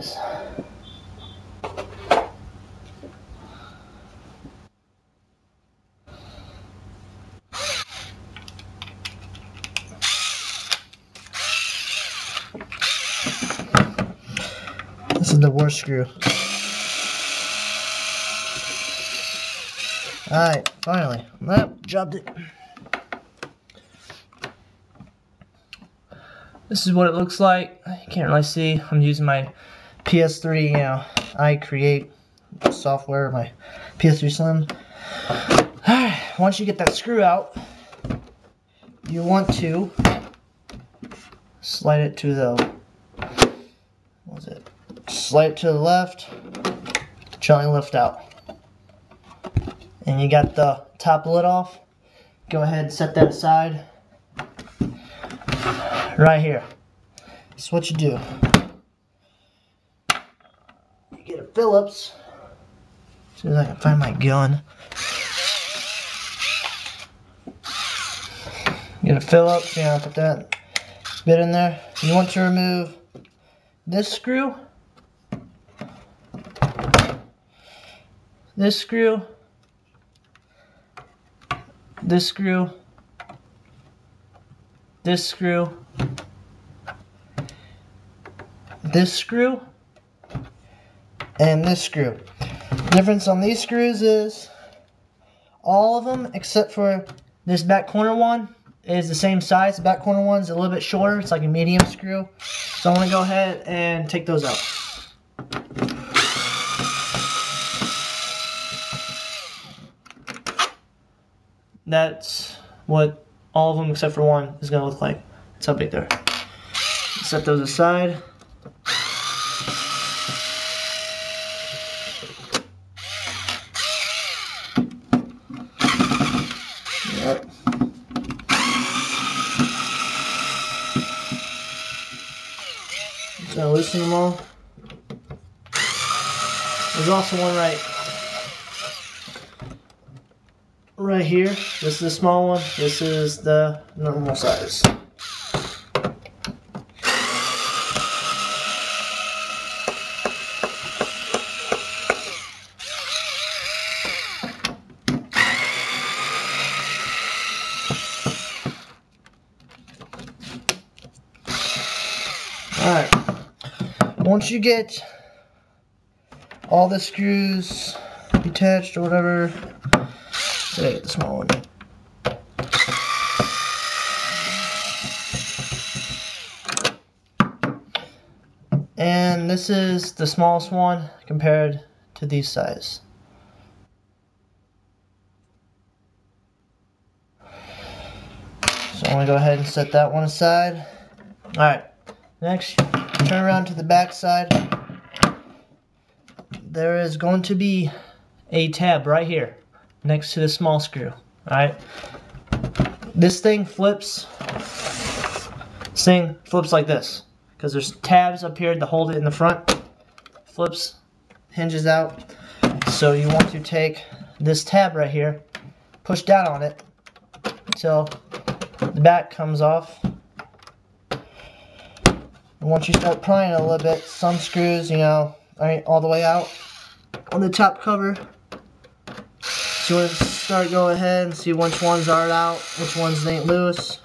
this. This is the worst screw. Alright, finally. Nope, dropped it. This is what it looks like. You can't really see. I'm using my PS3, you know, I create software, my PS3 Slim. Alright, once you get that screw out, you want to slide it to the, what was it? Slide it to the left, gently lift out. And you got the top lid off. Go ahead and set that aside. Right here. That's what you do. You get a Phillips. As soon as I can find my gun. Get a Phillips, you know, put that bit in there. You want to remove this screw, this screw, this screw, this screw, this screw, and this screw. The difference on these screws is all of them except for this back corner one is the same size. The back corner one's a little bit shorter. It's like a medium screw. So I'm going to go ahead and take those out. That's what all of them except for one is going to look like. That's how big they are. Set those aside. Yep. Just gonna loosen them all. There's also one right here. This is the small one. This is the normal size. Alright. Once you get all the screws detached or whatever, get the small one. And this is the smallest one compared to these size. So I'm going to go ahead and set that one aside. Alright, next turn around to the back side. There is going to be a tab right here next to the small screw. Alright, this thing flips. This thing flips like this because there's tabs up here to hold it in the front. Flips, hinges out. So you want to take this tab right here, push down on it until the back comes off. And once you start prying it a little bit, some screws, you know, aren't all the way out on the top cover. So you want to start, go ahead and see which ones are out, which ones ain't loose.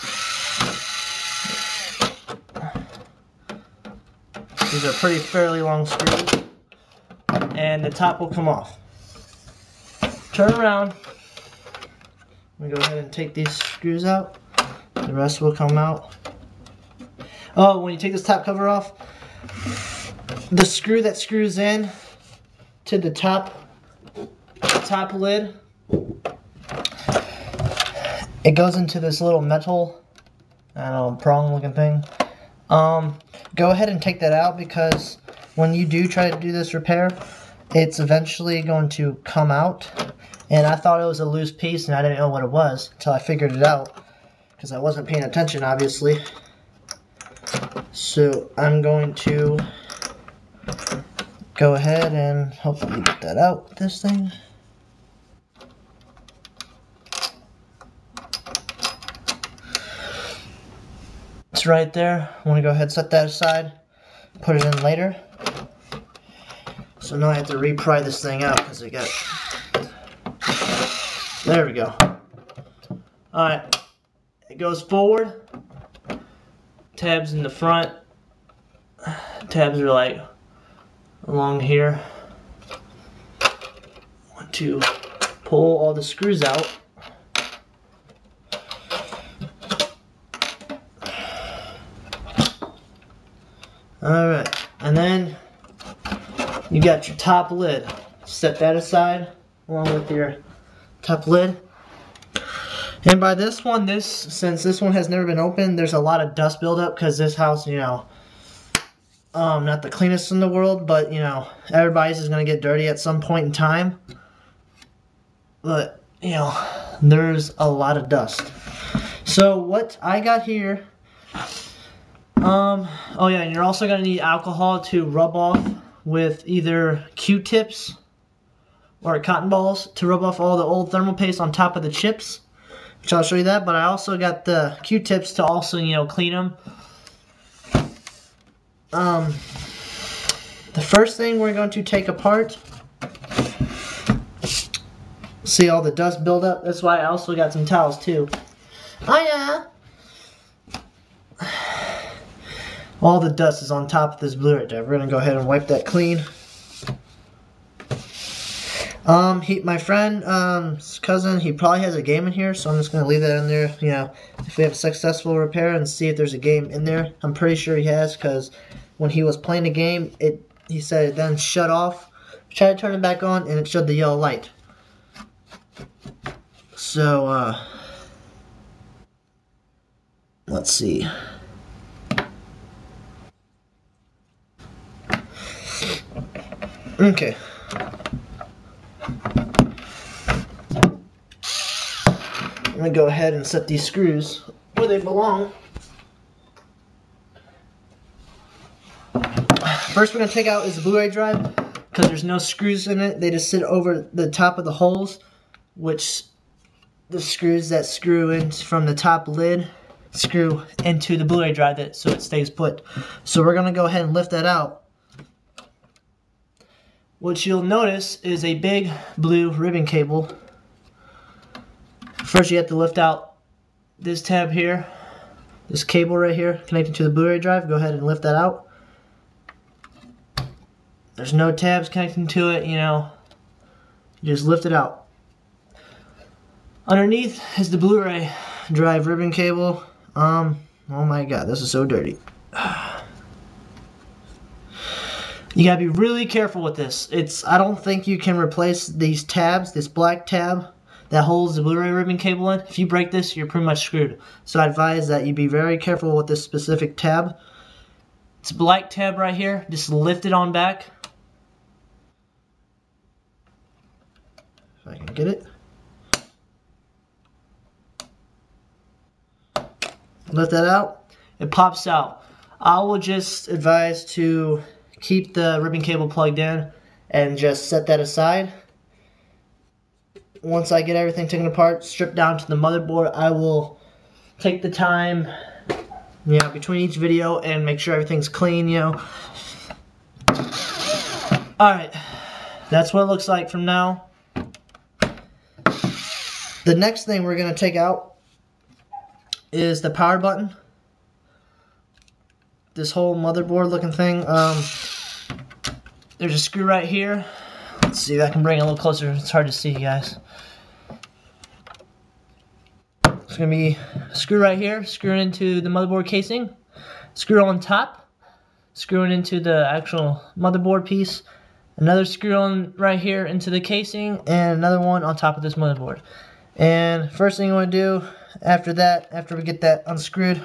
These are pretty fairly long screws. And the top will come off. Turn around. I'm going to go ahead and take these screws out. The rest will come out. Oh, when you take this top cover off, the screw that screws in to the top lid, it goes into this little metal, I don't know, prong looking thing. Go ahead and take that out because when you do try to do this repair, it's eventually going to come out. And I thought it was a loose piece and I didn't know what it was until I figured it out because I wasn't paying attention, obviously. So I'm going to go ahead and hopefully get that out with this thing. It's right there. I want to go ahead and set that aside, put it in later. So now I have to re-pry this thing out because it got... There we go. Alright. It goes forward. Tabs in the front. Tabs are like along here. Want to pull all the screws out. Alright, and then you got your top lid. Set that aside along with your top lid. And by this one, since this one has never been opened, there's a lot of dust buildup because this house, you know, not the cleanest in the world, but you know, everybody's is gonna get dirty at some point in time. But you know, there's a lot of dust. So what I got here. Oh yeah, and you're also going to need alcohol to rub off with either Q-tips or cotton balls to rub off all the old thermal paste on top of the chips, which I'll show you that, but I also got the Q-tips to also, you know, clean them. The first thing we're going to take apart, see all the dust buildup. That's why I also got some towels too. Oh yeah! All the dust is on top of this Blu-ray drive. We're going to go ahead and wipe that clean. My friend's cousin, he probably has a game in here, so I'm just going to leave that in there, you know, if we have a successful repair and see if there's a game in there. I'm pretty sure he has, because when he was playing the game, he said it then shut off. Tried to turn it back on, and it showed the yellow light. So, let's see. Okay. I'm going to go ahead and set these screws where they belong. First we're going to take out is the Blu-ray drive because there's no screws in it. They just sit over the top of the holes, which the screws that screw in from the top lid screw into the Blu-ray drive so it stays put. So we're going to go ahead and lift that out. What you'll notice is a big blue ribbon cable. First you have to lift out this tab here, this cable right here connected to the Blu-ray drive. Go ahead and lift that out. There's no tabs connecting to it, you know, you just lift it out. Underneath is the Blu-ray drive ribbon cable. Oh my god, this is so dirty. You gotta be really careful with this. I don't think you can replace these tabs, this black tab that holds the Blu-ray ribbon cable in. If you break this, you're pretty much screwed. So I advise that you be very careful with this specific tab. It's a black tab right here. Just lift it on back. If I can get it. Lift that out. It pops out. I will just advise to keep the ribbon cable plugged in and just set that aside. Once I get everything taken apart, stripped down to the motherboard, I will take the time, you know, between each video and make sure everything's clean, you know. Alright, that's what it looks like from now. The next thing we're going to take out is the power button. This whole motherboard looking thing. There's a screw right here. Let's see if I can bring it a little closer. It's hard to see, guys. It's going to be a screw right here, screwing into the motherboard casing. Screw on top, screwing into the actual motherboard piece. Another screw on right here into the casing, and another one on top of this motherboard. And first thing you want to do after that, after we get that unscrewed,